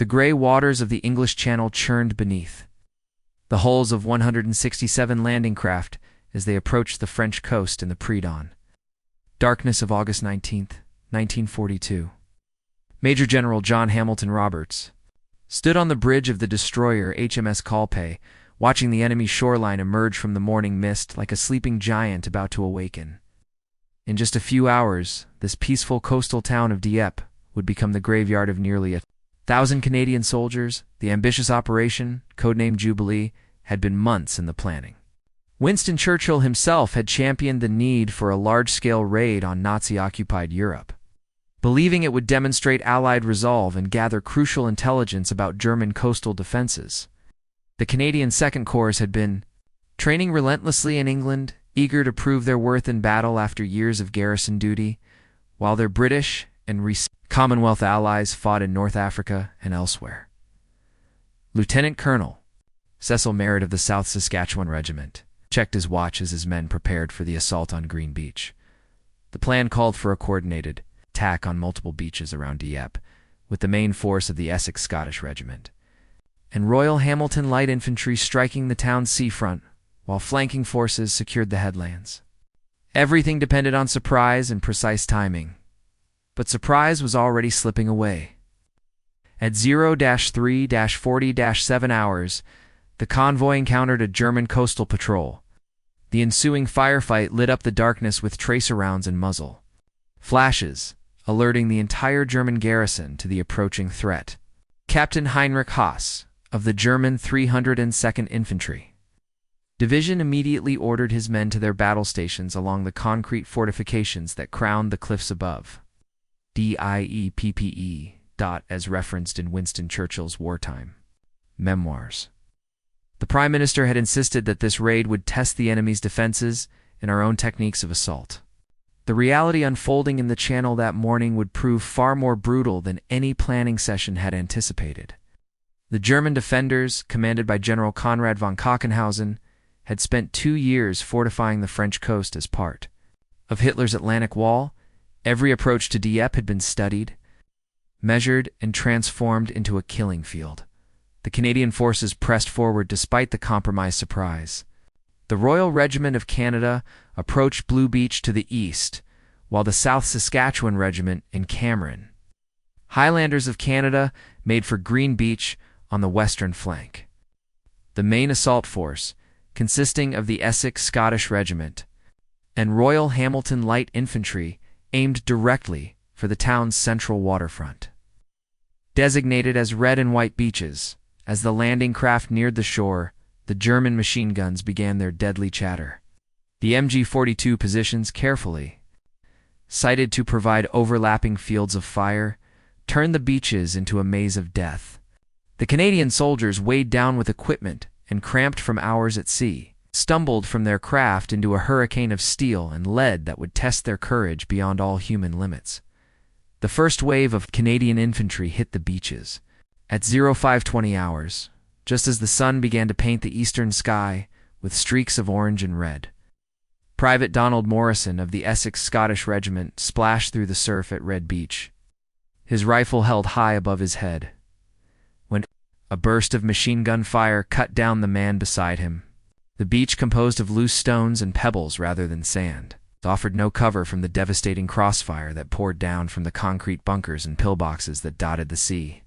The gray waters of the English Channel churned beneath the hulls of 167 landing craft as they approached the French coast in the pre-dawn darkness of August 19th, 1942. Major General John Hamilton Roberts stood on the bridge of the destroyer HMS Calpe, watching the enemy shoreline emerge from the morning mist like a sleeping giant about to awaken. In just a few hours, this peaceful coastal town of Dieppe would become the graveyard of nearly 1,000 Canadian soldiers. The ambitious operation, codenamed Jubilee, had been months in the planning. Winston Churchill himself had championed the need for a large-scale raid on Nazi-occupied Europe, believing it would demonstrate Allied resolve and gather crucial intelligence about German coastal defenses. The Canadian Second Corps had been training relentlessly in England, eager to prove their worth in battle after years of garrison duty, while their British and Commonwealth allies fought in North Africa and elsewhere. Lieutenant Colonel Cecil Merritt of the South Saskatchewan Regiment checked his watch as his men prepared for the assault on Green Beach. The plan called for a coordinated attack on multiple beaches around Dieppe, with the main force of the Essex Scottish Regiment and Royal Hamilton Light Infantry striking the town's seafront, while flanking forces secured the headlands. Everything depended on surprise and precise timing, but surprise was already slipping away. At 0-3-40-7 hours, the convoy encountered a German coastal patrol. The ensuing firefight lit up the darkness with tracer rounds and muzzle flashes, alerting the entire German garrison to the approaching threat. Captain Heinrich Haas of the German 302nd Infantry Division immediately ordered his men to their battle stations along the concrete fortifications that crowned the cliffs above. DIEPPE. As referenced in Winston Churchill's wartime memoirs. The Prime Minister had insisted that this raid would test the enemy's defenses and our own techniques of assault. The reality unfolding in the Channel that morning would prove far more brutal than any planning session had anticipated. The German defenders, commanded by General Konrad von Kochenhausen, had spent 2 years fortifying the French coast as part of Hitler's Atlantic Wall. Every approach to Dieppe had been studied, measured, and transformed into a killing field. The Canadian forces pressed forward despite the compromised surprise. The Royal Regiment of Canada approached Blue Beach to the east, while the South Saskatchewan Regiment in Cameron. Highlanders of Canada made for Green Beach on the western flank. The main assault force, consisting of the Essex Scottish Regiment and Royal Hamilton Light Infantry, aimed directly for the town's central waterfront. Designated as red and white beaches, as the landing craft neared the shore, the German machine guns began their deadly chatter. The MG-42 positions, carefully sited to provide overlapping fields of fire, turned the beaches into a maze of death. The Canadian soldiers, weighed down with equipment and cramped from hours at sea, stumbled from their craft into a hurricane of steel and lead that would test their courage beyond all human limits. The first wave of Canadian infantry hit the beaches at 05:20 hours, just as the sun began to paint the eastern sky with streaks of orange and red. Private Donald Morrison of the Essex Scottish Regiment splashed through the surf at Red Beach, his rifle held high above his head, when a burst of machine gun fire cut down the man beside him. The beach, composed of loose stones and pebbles rather than sand, offered no cover from the devastating crossfire that poured down from the concrete bunkers and pillboxes that dotted the sea.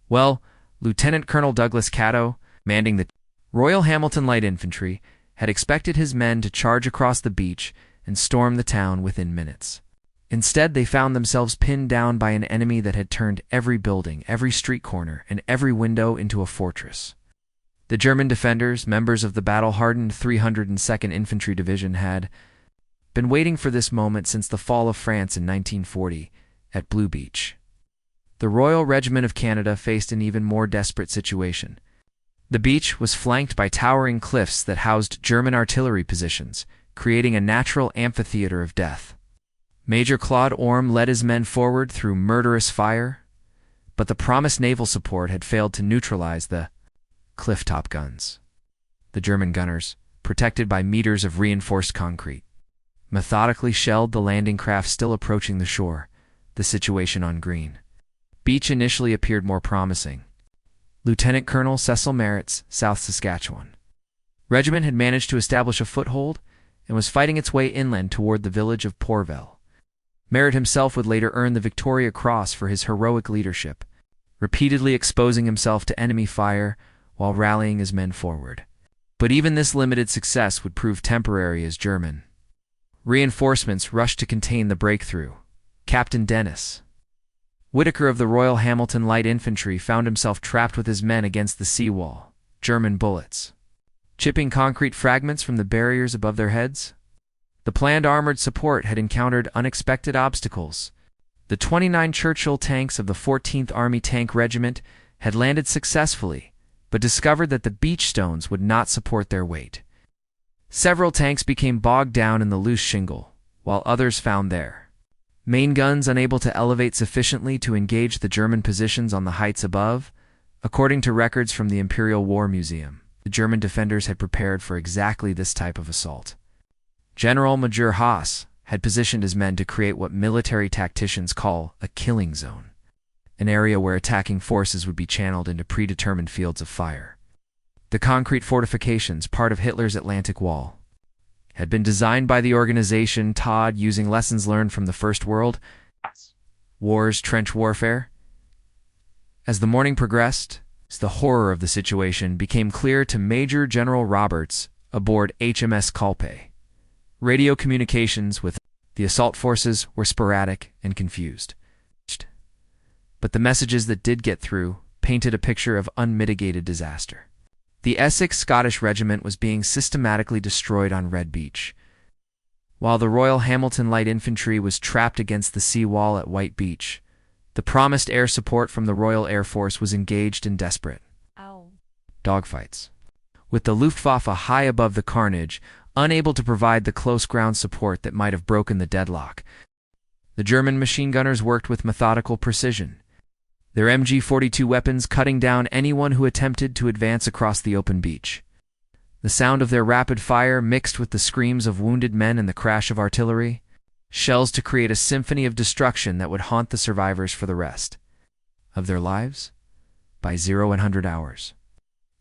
Well, Lieutenant Colonel Douglas Caddo, commanding the Royal Hamilton Light Infantry, had expected his men to charge across the beach and storm the town within minutes. Instead, they found themselves pinned down by an enemy that had turned every building, every street corner, and every window into a fortress. The German defenders, members of the battle-hardened 302nd Infantry Division, had been waiting for this moment since the fall of France in 1940 at Blue Beach. The Royal Regiment of Canada faced an even more desperate situation. The beach was flanked by towering cliffs that housed German artillery positions, creating a natural amphitheater of death. Major Claude Orme led his men forward through murderous fire, but the promised naval support had failed to neutralize the cliff-top guns. The German gunners, protected by meters of reinforced concrete, methodically shelled the landing craft still approaching the shore, the situation on green Beach initially appeared more promising. Lieutenant Colonel Cecil Merritt's South Saskatchewan regiment had managed to establish a foothold and was fighting its way inland toward the village of Pourville. Merritt himself would later earn the Victoria Cross for his heroic leadership, repeatedly exposing himself to enemy fire while rallying his men forward. But even this limited success would prove temporary as German reinforcements rushed to contain the breakthrough. Captain Dennis Whitaker of the Royal Hamilton Light Infantry found himself trapped with his men against the seawall, German bullets chipping concrete fragments from the barriers above their heads. The planned armored support had encountered unexpected obstacles. The 29 Churchill tanks of the 14th Army Tank Regiment had landed successfully, but discovered that the beach stones would not support their weight. Several tanks became bogged down in the loose shingle, while others found their main guns unable to elevate sufficiently to engage the German positions on the heights above. According to records from the Imperial War Museum, the German defenders had prepared for exactly this type of assault. General Major Haas had positioned his men to create what military tacticians call a killing zone, an area where attacking forces would be channeled into predetermined fields of fire. The concrete fortifications, part of Hitler's Atlantic Wall, had been designed by the organization Todd using lessons learned from the First World War's trench warfare. As the morning progressed, the horror of the situation became clear to Major General Roberts aboard HMS Culpe. Radio communications with the assault forces were sporadic and confused. But the messages that did get through painted a picture of unmitigated disaster. The Essex Scottish Regiment was being systematically destroyed on Red Beach, while the Royal Hamilton Light Infantry was trapped against the seawall at White Beach. The promised air support from the Royal Air Force was engaged in desperate dogfights, with the Luftwaffe high above the carnage, unable to provide the close ground support that might have broken the deadlock. The German machine gunners worked with methodical precision, their MG-42 weapons cutting down anyone who attempted to advance across the open beach. The sound of their rapid fire mixed with the screams of wounded men and the crash of artillery, shells to create a symphony of destruction that would haunt the survivors for the rest of their lives. By 0100 hours,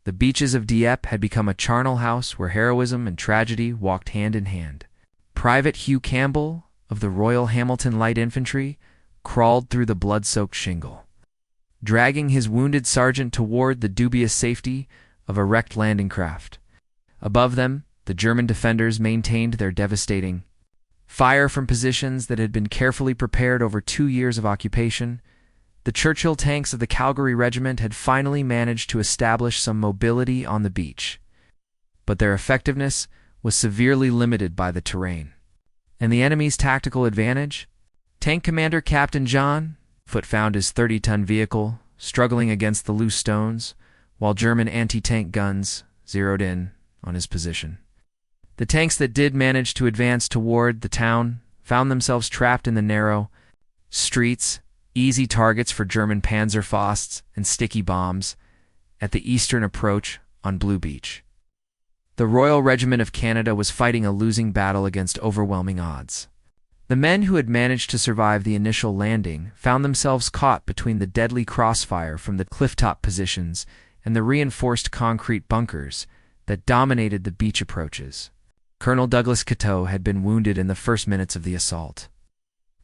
the beaches of Dieppe had become a charnel house where heroism and tragedy walked hand in hand. Private Hugh Campbell of the Royal Hamilton Light Infantry crawled through the blood-soaked shingle, dragging his wounded sergeant toward the dubious safety of a wrecked landing craft. Above them, the German defenders maintained their devastating fire from positions that had been carefully prepared over 2 years of occupation. The Churchill tanks of the Calgary Regiment had finally managed to establish some mobility on the beach, but their effectiveness was severely limited by the terrain. And the enemy's tactical advantage? Tank Commander Captain John Foote found his 30-ton vehicle struggling against the loose stones, while German anti-tank guns zeroed in on his position. The tanks that did manage to advance toward the town found themselves trapped in the narrow streets, easy targets for German Panzerfausts and sticky bombs at the eastern approach on Blue Beach. The Royal Regiment of Canada was fighting a losing battle against overwhelming odds. The men who had managed to survive the initial landing found themselves caught between the deadly crossfire from the clifftop positions and the reinforced concrete bunkers that dominated the beach approaches. Colonel Douglas Cateau had been wounded in the first minutes of the assault,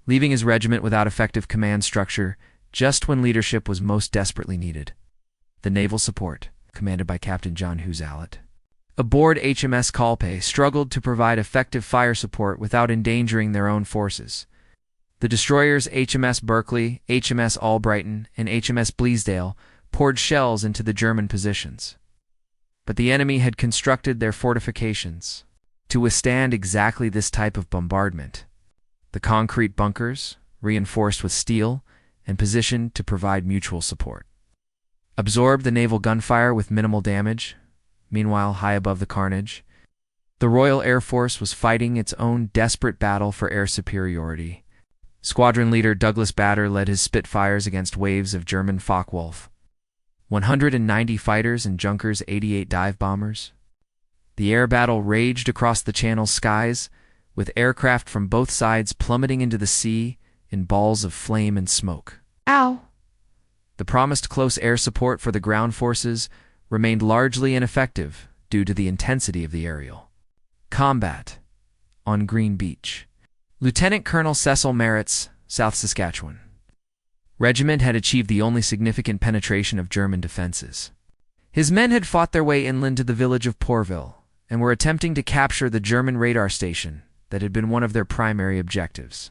leaving his regiment without effective command structure just when leadership was most desperately needed. The naval support, commanded by Captain John Houzalet, aboard HMS Culpe, struggled to provide effective fire support without endangering their own forces. The destroyers HMS Berkeley, HMS Albrighton, and HMS Bleasdale poured shells into the German positions. But the enemy had constructed their fortifications to withstand exactly this type of bombardment. The concrete bunkers, reinforced with steel and positioned to provide mutual support, absorbed the naval gunfire with minimal damage. Meanwhile, high above the carnage, the Royal Air Force was fighting its own desperate battle for air superiority. Squadron leader Douglas Bader led his Spitfires against waves of German Focke-Wulf, 190 fighters and Junkers 88 dive bombers. The air battle raged across the Channel's skies, with aircraft from both sides plummeting into the sea in balls of flame and smoke. Ow! The promised close air support for the ground forces remained largely ineffective due to the intensity of the aerial combat. On Green Beach, Lieutenant Colonel Cecil Merritt's South Saskatchewan Regiment had achieved the only significant penetration of German defenses. His men had fought their way inland to the village of Pourville and were attempting to capture the German radar station that had been one of their primary objectives.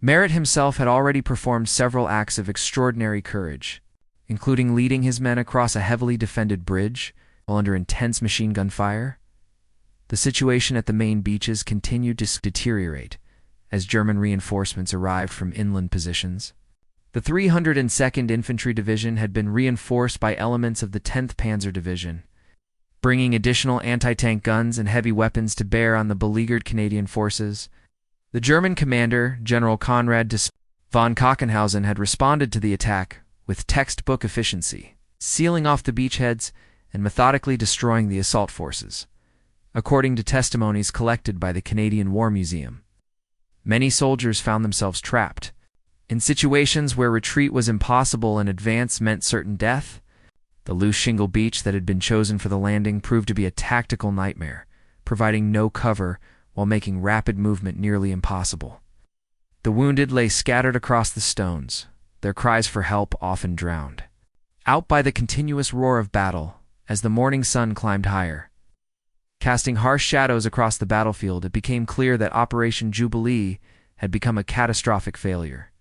Merritt himself had already performed several acts of extraordinary courage, including leading his men across a heavily defended bridge while under intense machine gun fire. The situation at the main beaches continued to deteriorate as German reinforcements arrived from inland positions. The 302nd Infantry Division had been reinforced by elements of the 10th Panzer Division, bringing additional anti-tank guns and heavy weapons to bear on the beleaguered Canadian forces. The German commander, General Konrad von Kochenhausen, had responded to the attack with textbook efficiency, sealing off the beachheads and methodically destroying the assault forces. According to testimonies collected by the Canadian War Museum, many soldiers found themselves trapped in situations where retreat was impossible and advance meant certain death. The loose shingle beach that had been chosen for the landing proved to be a tactical nightmare, providing no cover while making rapid movement nearly impossible. The wounded lay scattered across the stones, their cries for help often drowned out by the continuous roar of battle as the morning sun climbed higher. Casting harsh shadows across the battlefield, it became clear that Operation Jubilee had become a catastrophic failure.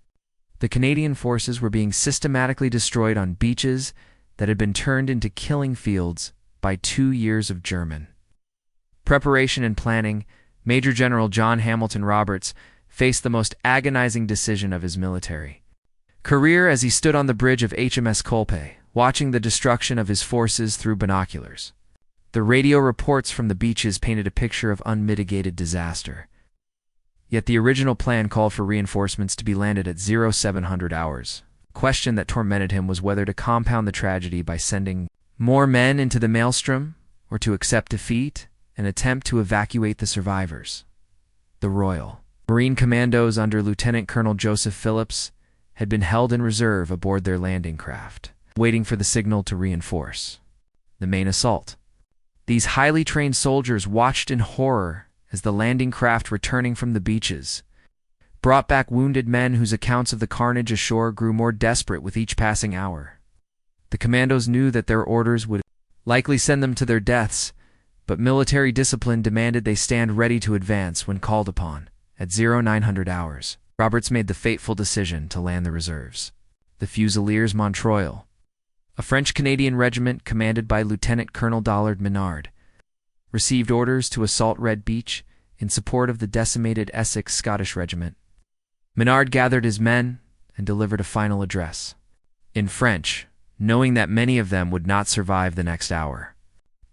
The Canadian forces were being systematically destroyed on beaches that had been turned into killing fields by 2 years of German preparation and planning. Major General John Hamilton Roberts faced the most agonizing decision of his military career as he stood on the bridge of HMS Culpe, watching the destruction of his forces through binoculars. The radio reports from the beaches painted a picture of unmitigated disaster. Yet the original plan called for reinforcements to be landed at 0700 hours. The question that tormented him was whether to compound the tragedy by sending more men into the maelstrom or to accept defeat and attempt to evacuate the survivors. The Royal Marine Commandos under Lieutenant Colonel Joseph Phillips had been held in reserve aboard their landing craft, waiting for the signal to reinforce the main assault. These highly trained soldiers watched in horror as the landing craft returning from the beaches brought back wounded men whose accounts of the carnage ashore grew more desperate with each passing hour. The commandos knew that their orders would likely send them to their deaths, but military discipline demanded they stand ready to advance when called upon. At 0900 hours, Roberts made the fateful decision to land the reserves. The Fusiliers Montreuil, a French-Canadian regiment commanded by Lieutenant Colonel Dollard Menard, received orders to assault Red Beach in support of the decimated Essex Scottish Regiment. Menard gathered his men and delivered a final address in French, knowing that many of them would not survive the next hour.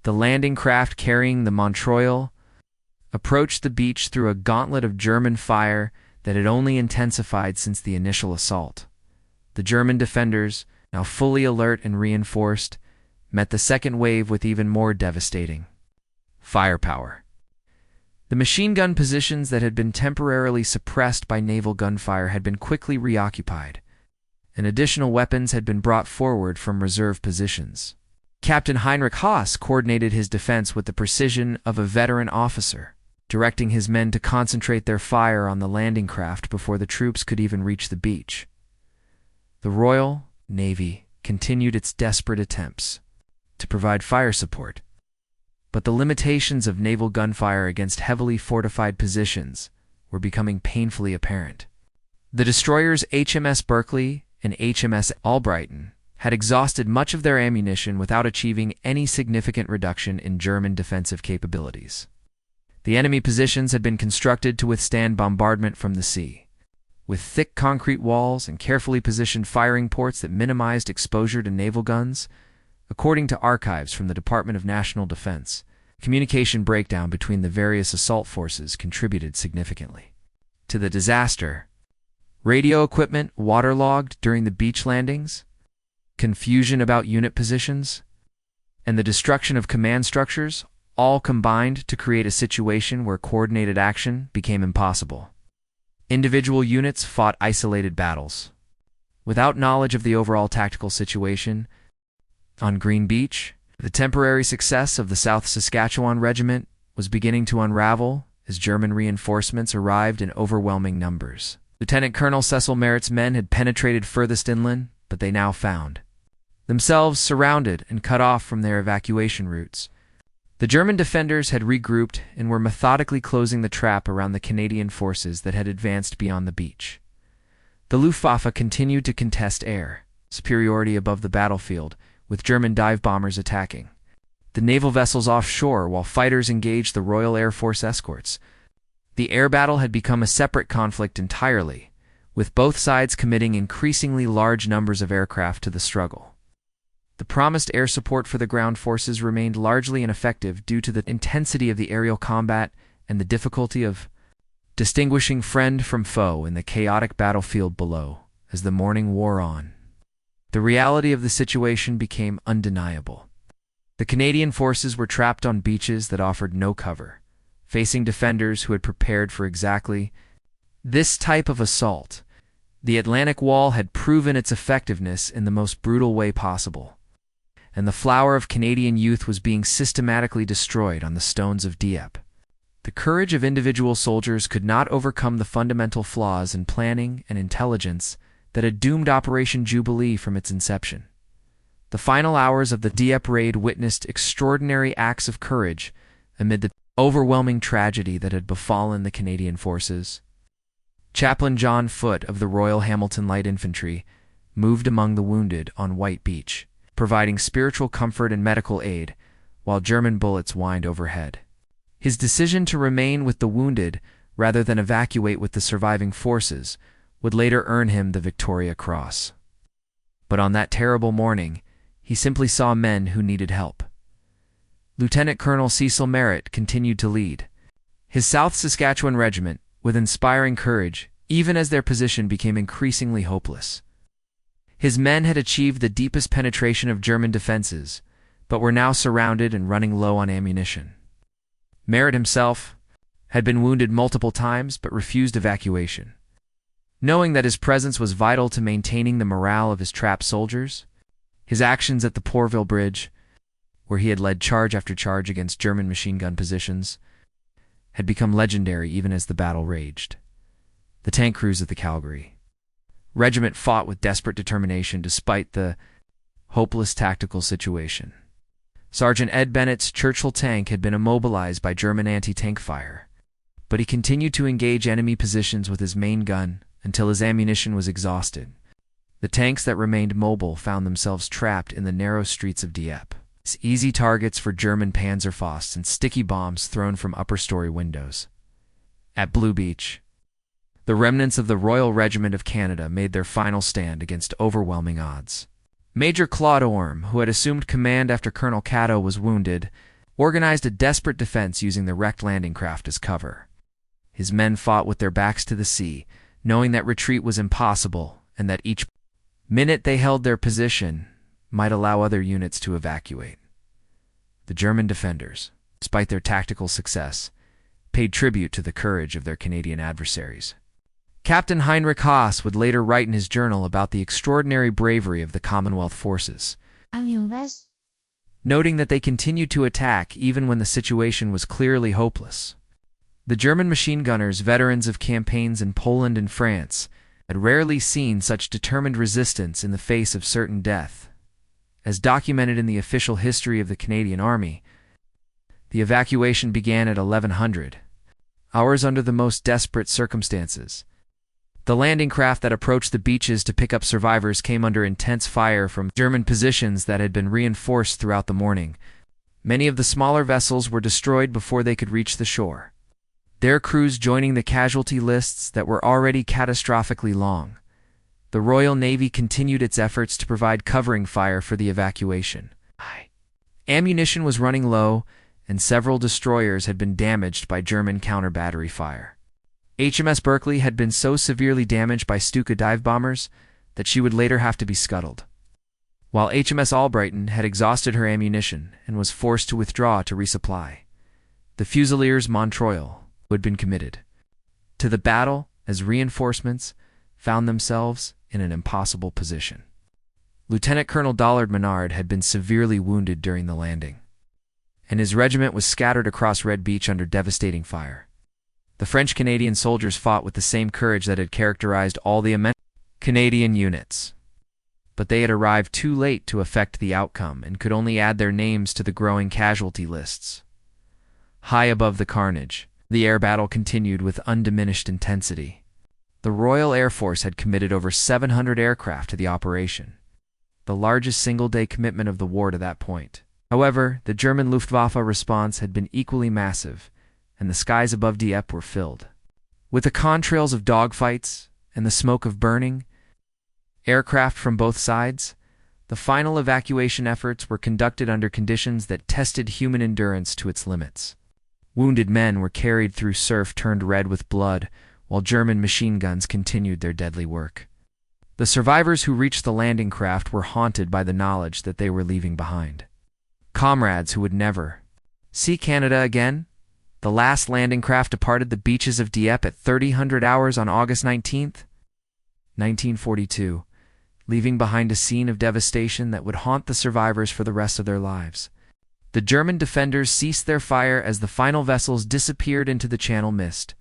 The landing craft carrying the Montreuil approached the beach through a gauntlet of German fire that had only intensified since the initial assault. The German defenders, now fully alert and reinforced, met the second wave with even more devastating firepower. The machine gun positions that had been temporarily suppressed by naval gunfire had been quickly reoccupied, and additional weapons had been brought forward from reserve positions. Captain Heinrich Haas coordinated his defense with the precision of a veteran officer, directing his men to concentrate their fire on the landing craft before the troops could even reach the beach. The Royal Navy continued its desperate attempts to provide fire support, but the limitations of naval gunfire against heavily fortified positions were becoming painfully apparent. The destroyers HMS Berkeley and HMS Albrighton had exhausted much of their ammunition without achieving any significant reduction in German defensive capabilities. The enemy positions had been constructed to withstand bombardment from the sea, with thick concrete walls and carefully positioned firing ports that minimized exposure to naval guns. According to archives from the Department of National Defense, communication breakdown between the various assault forces contributed significantly to the disaster. Radio equipment waterlogged during the beach landings, confusion about unit positions, and the destruction of command structures all combined to create a situation where coordinated action became impossible. Individual units fought isolated battles, Without knowledge of the overall tactical situation, on Green Beach, the temporary success of the South Saskatchewan Regiment was beginning to unravel as German reinforcements arrived in overwhelming numbers. Lieutenant Colonel Cecil Merritt's men had penetrated furthest inland, but they now found themselves surrounded and cut off from their evacuation routes. The German defenders had regrouped and were methodically closing the trap around the Canadian forces that had advanced beyond the beach. The Luftwaffe continued to contest air superiority above the battlefield, with German dive bombers attacking the naval vessels offshore while fighters engaged the Royal Air Force escorts. The air battle had become a separate conflict entirely, with both sides committing increasingly large numbers of aircraft to the struggle. The promised air support for the ground forces remained largely ineffective due to the intensity of the aerial combat and the difficulty of distinguishing friend from foe in the chaotic battlefield below as the morning wore on. The reality of the situation became undeniable. The Canadian forces were trapped on beaches that offered no cover, facing defenders who had prepared for exactly this type of assault. The Atlantic Wall had proven its effectiveness in the most brutal way possible, and the flower of Canadian youth was being systematically destroyed on the stones of Dieppe. The courage of individual soldiers could not overcome the fundamental flaws in planning and intelligence that had doomed Operation Jubilee from its inception. The final hours of the Dieppe raid witnessed extraordinary acts of courage amid the overwhelming tragedy that had befallen the Canadian forces. Chaplain John Foote of the Royal Hamilton Light Infantry moved among the wounded on White Beach, providing spiritual comfort and medical aid while German bullets whined overhead. His decision to remain with the wounded rather than evacuate with the surviving forces would later earn him the Victoria Cross. But on that terrible morning, he simply saw men who needed help. Lieutenant Colonel Cecil Merritt continued to lead his South Saskatchewan Regiment with inspiring courage, even as their position became increasingly hopeless. His men had achieved the deepest penetration of German defenses, but were now surrounded and running low on ammunition. Merritt himself had been wounded multiple times but refused evacuation. Knowing that his presence was vital to maintaining the morale of his trapped soldiers, his actions at the Pourville Bridge, where he had led charge after charge against German machine gun positions, had become legendary even as the battle raged. The tank crews of the Calgary Regiment fought with desperate determination despite the hopeless tactical situation. Sergeant Ed Bennett's Churchill tank had been immobilized by German anti-tank fire, but he continued to engage enemy positions with his main gun until his ammunition was exhausted. The tanks that remained mobile found themselves trapped in the narrow streets of Dieppe, easy targets for German Panzerfausts and sticky bombs thrown from upper-story windows. At Blue Beach, the remnants of the Royal Regiment of Canada made their final stand against overwhelming odds. Major Claude Orme, who had assumed command after Colonel Caddo was wounded, organized a desperate defense using the wrecked landing craft as cover. His men fought with their backs to the sea, knowing that retreat was impossible and that each minute they held their position might allow other units to evacuate. The German defenders, despite their tactical success, paid tribute to the courage of their Canadian adversaries. Captain Heinrich Haas would later write in his journal about the extraordinary bravery of the Commonwealth forces, noting that they continued to attack even when the situation was clearly hopeless. The German machine gunners, veterans of campaigns in Poland and France, had rarely seen such determined resistance in the face of certain death. As documented in the official history of the Canadian Army, the evacuation began at 1100 hours under the most desperate circumstances. The landing craft that approached the beaches to pick up survivors came under intense fire from German positions that had been reinforced throughout the morning. Many of the smaller vessels were destroyed before they could reach the shore, their crews joining the casualty lists that were already catastrophically long. The Royal Navy continued its efforts to provide covering fire for the evacuation. Ammunition was running low, and several destroyers had been damaged by German counter-battery fire. HMS Berkeley had been so severely damaged by Stuka dive bombers that she would later have to be scuttled, while HMS Albrighton had exhausted her ammunition and was forced to withdraw to resupply. The Fusiliers Montreuil, who had been committed to the battle as reinforcements, found themselves in an impossible position. Lieutenant Colonel Dollard Menard had been severely wounded during the landing, and his regiment was scattered across Red Beach under devastating fire. The French-Canadian soldiers fought with the same courage that had characterized all the immense Canadian units. But they had arrived too late to affect the outcome and could only add their names to the growing casualty lists. High above the carnage, the air battle continued with undiminished intensity. The Royal Air Force had committed over 700 aircraft to the operation, the largest single-day commitment of the war to that point. However, the German Luftwaffe response had been equally massive, and the skies above Dieppe were filled with the contrails of dogfights and the smoke of burning aircraft from both sides. The final evacuation efforts were conducted under conditions that tested human endurance to its limits. Wounded men were carried through surf turned red with blood, while German machine guns continued their deadly work. The survivors who reached the landing craft were haunted by the knowledge that they were leaving behind comrades who would never see Canada again. The last landing craft departed the beaches of Dieppe at 00:30 hours on August 19, 1942, leaving behind a scene of devastation that would haunt the survivors for the rest of their lives. The German defenders ceased their fire as the final vessels disappeared into the Channel mist,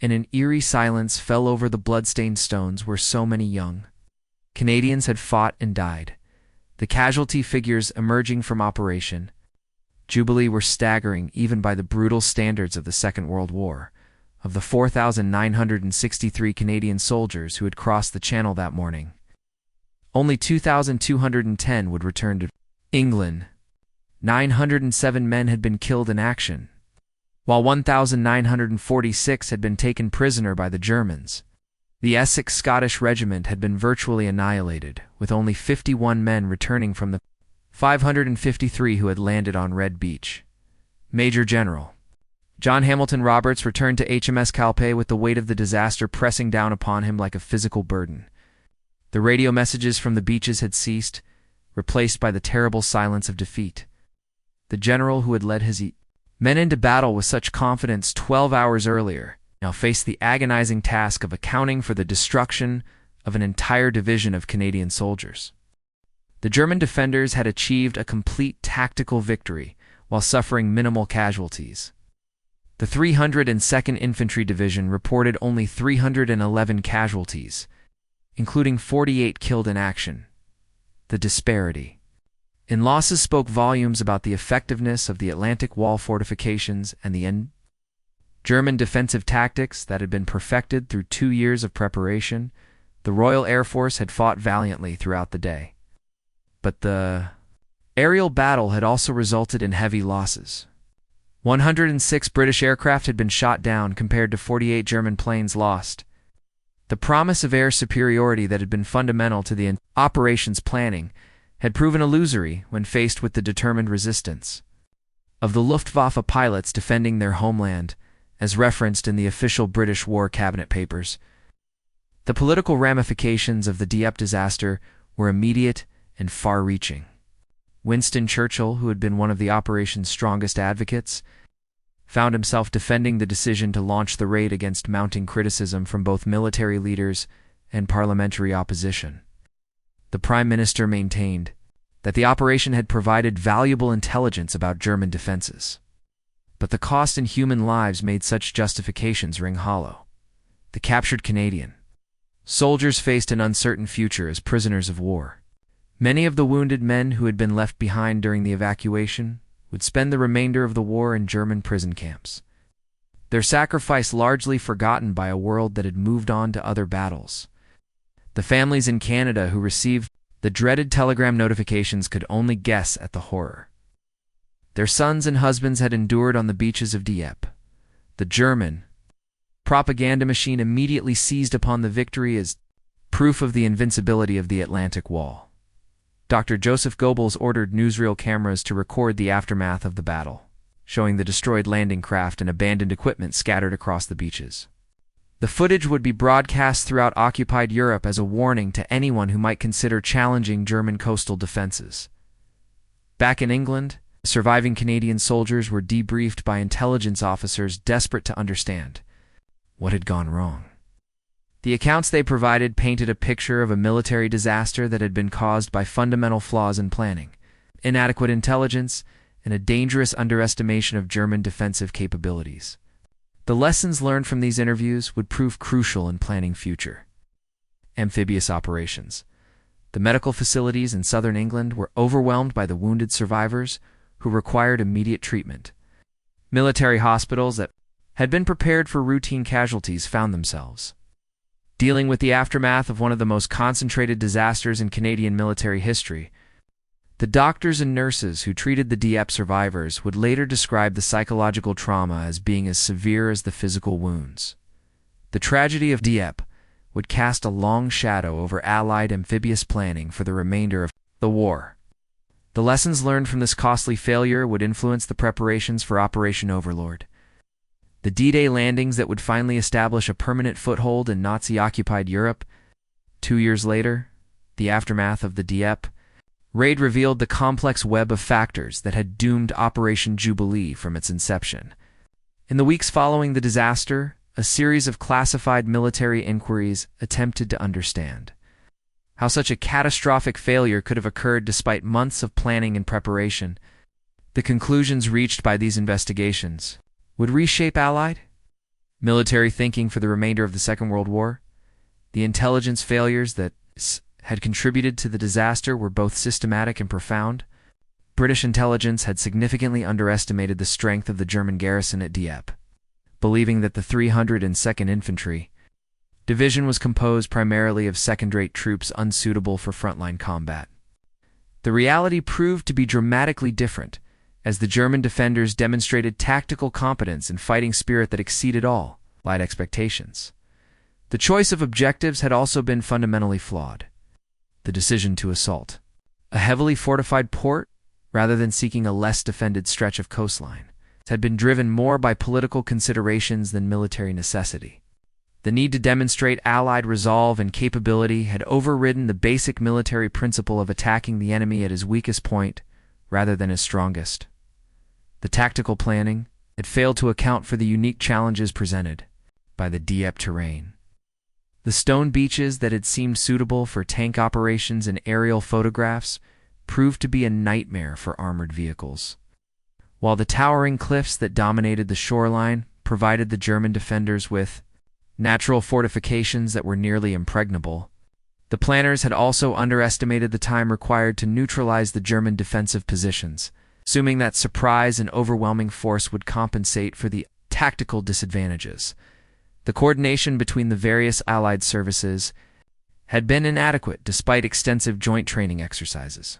and an eerie silence fell over the blood-stained stones where so many young Canadians had fought and died. The casualty figures emerging from Operation Jubilee were staggering even by the brutal standards of the Second World War. Of the 4,963 Canadian soldiers who had crossed the Channel that morning, only 2,210 would return to England. 907 men had been killed in action, while 1,946 had been taken prisoner by the Germans. The Essex Scottish Regiment had been virtually annihilated, with only 51 men returning from the 553 who had landed on Red Beach. Major General John Hamilton Roberts returned to HMS Calpe with the weight of the disaster pressing down upon him like a physical burden. The radio messages from the beaches had ceased, replaced by the terrible silence of defeat. The general who had led his men into battle with such confidence 12 hours earlier now faced the agonizing task of accounting for the destruction of an entire division of Canadian soldiers. The German defenders had achieved a complete tactical victory while suffering minimal casualties. The 302nd Infantry Division reported only 311 casualties, including 48 killed in action. The disparity in losses spoke volumes about the effectiveness of the Atlantic Wall fortifications and the German defensive tactics that had been perfected through 2 years of preparation. The Royal Air Force had fought valiantly throughout the day, but the aerial battle had also resulted in heavy losses. 106 British aircraft had been shot down compared to 48 German planes lost. The promise of air superiority that had been fundamental to the operations planning had proven illusory when faced with the determined resistance of the Luftwaffe pilots defending their homeland, as referenced in the official British War Cabinet papers. The political ramifications of the Dieppe disaster were immediate and far-reaching. Winston Churchill, who had been one of the operation's strongest advocates, found himself defending the decision to launch the raid against mounting criticism from both military leaders and parliamentary opposition. The Prime Minister maintained that the operation had provided valuable intelligence about German defenses, but the cost in human lives made such justifications ring hollow. The captured Canadian soldiers faced an uncertain future as prisoners of war. Many of the wounded men who had been left behind during the evacuation would spend the remainder of the war in German prison camps, their sacrifice largely forgotten by a world that had moved on to other battles. The families in Canada who received the dreaded telegram notifications could only guess at the horror their sons and husbands had endured on the beaches of Dieppe. The German propaganda machine immediately seized upon the victory as proof of the invincibility of the Atlantic Wall. Dr. Joseph Goebbels ordered newsreel cameras to record the aftermath of the battle, showing the destroyed landing craft and abandoned equipment scattered across the beaches. The footage would be broadcast throughout occupied Europe as a warning to anyone who might consider challenging German coastal defenses. Back in England, surviving Canadian soldiers were debriefed by intelligence officers desperate to understand what had gone wrong. The accounts they provided painted a picture of a military disaster that had been caused by fundamental flaws in planning, inadequate intelligence, and a dangerous underestimation of German defensive capabilities. The lessons learned from these interviews would prove crucial in planning future amphibious operations. The medical facilities in southern England were overwhelmed by the wounded survivors who required immediate treatment. Military hospitals that had been prepared for routine casualties found themselves dealing with the aftermath of one of the most concentrated disasters in Canadian military history. The doctors and nurses who treated the Dieppe survivors would later describe the psychological trauma as being as severe as the physical wounds. The tragedy of Dieppe would cast a long shadow over Allied amphibious planning for the remainder of the war. The lessons learned from this costly failure would influence the preparations for Operation Overlord, the D-Day landings that would finally establish a permanent foothold in Nazi-occupied Europe. 2 years later, the aftermath of the Dieppe raid revealed the complex web of factors that had doomed Operation Jubilee from its inception. In the weeks following the disaster, a series of classified military inquiries attempted to understand how such a catastrophic failure could have occurred despite months of planning and preparation. The conclusions reached by these investigations would reshape Allied military thinking for the remainder of the Second World War. The intelligence failures that had contributed to the disaster were both systematic and profound. British intelligence had significantly underestimated the strength of the German garrison at Dieppe, believing that the 302nd Infantry Division was composed primarily of second-rate troops unsuitable for frontline combat. The reality proved to be dramatically different, as the German defenders demonstrated tactical competence and fighting spirit that exceeded all Allied expectations. The choice of objectives had also been fundamentally flawed. The decision to assault a heavily fortified port rather than seeking a less defended stretch of coastline had been driven more by political considerations than military necessity. The need to demonstrate Allied resolve and capability had overridden the basic military principle of attacking the enemy at his weakest point rather than his strongest. The tactical planning had failed to account for the unique challenges presented by the Dieppe terrain. The stone beaches that had seemed suitable for tank operations and aerial photographs proved to be a nightmare for armored vehicles, while the towering cliffs that dominated the shoreline provided the German defenders with natural fortifications that were nearly impregnable. The planners had also underestimated the time required to neutralize the German defensive positions, assuming that surprise and overwhelming force would compensate for the tactical disadvantages. The coordination between the various Allied services had been inadequate despite extensive joint training exercises.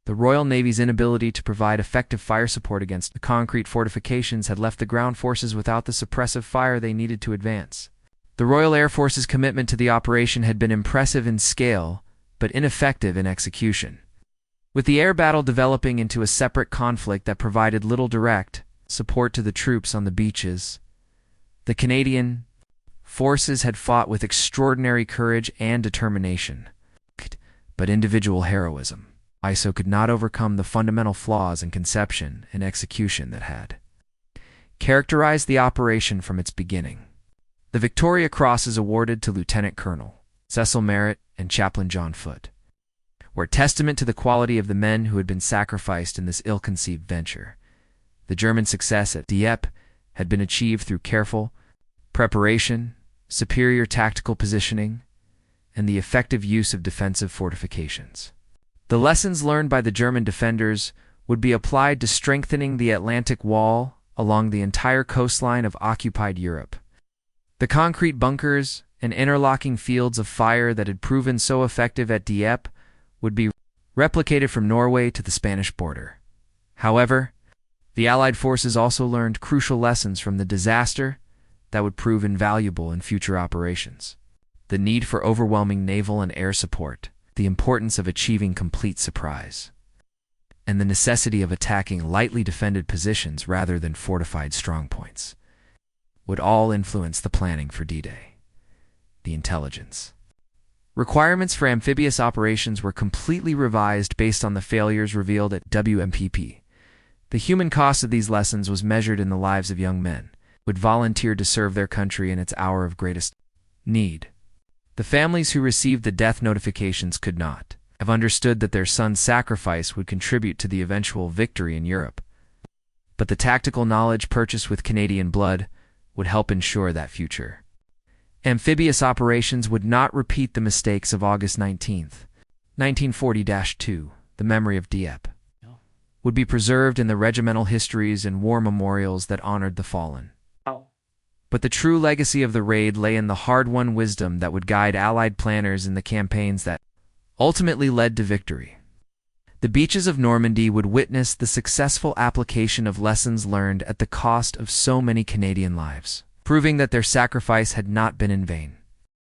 The Royal Navy's inability to provide effective fire support against the concrete fortifications had left the ground forces without the suppressive fire they needed to advance. The Royal Air Force's commitment to the operation had been impressive in scale, but ineffective in execution, with the air battle developing into a separate conflict that provided little direct support to the troops on the beaches. The Canadian forces had fought with extraordinary courage and determination, but individual heroism ISO could not overcome the fundamental flaws in conception and execution that had characterized the operation from its beginning. The Victoria Cross is awarded to Lieutenant Colonel Cecil Merritt and Chaplain John Foote, were a testament to the quality of the men who had been sacrificed in this ill-conceived venture. The German success at Dieppe had been achieved through careful preparation, superior tactical positioning, and the effective use of defensive fortifications. The lessons learned by the German defenders would be applied to strengthening the Atlantic Wall along the entire coastline of occupied Europe. The concrete bunkers and interlocking fields of fire that had proven so effective at Dieppe would be replicated from Norway to the Spanish border. However, the Allied forces also learned crucial lessons from the disaster that would prove invaluable in future operations. The need for overwhelming naval and air support, the importance of achieving complete surprise, and the necessity of attacking lightly defended positions rather than fortified strongpoints would all influence the planning for D-Day. The intelligence requirements for amphibious operations were completely revised based on the failures revealed at WMPP. The human cost of these lessons was measured in the lives of young men who would volunteer to serve their country in its hour of greatest need. The families who received the death notifications could not have understood that their son's sacrifice would contribute to the eventual victory in Europe. But the tactical knowledge purchased with Canadian blood would help ensure that future. Amphibious operations would not repeat the mistakes of August 19, 1940-2. The memory of Dieppe would be preserved in the regimental histories and war memorials that honored the fallen. But the true legacy of the raid lay in the hard-won wisdom that would guide Allied planners in the campaigns that ultimately led to victory. The beaches of Normandy would witness the successful application of lessons learned at the cost of so many Canadian lives, proving that their sacrifice had not been in vain.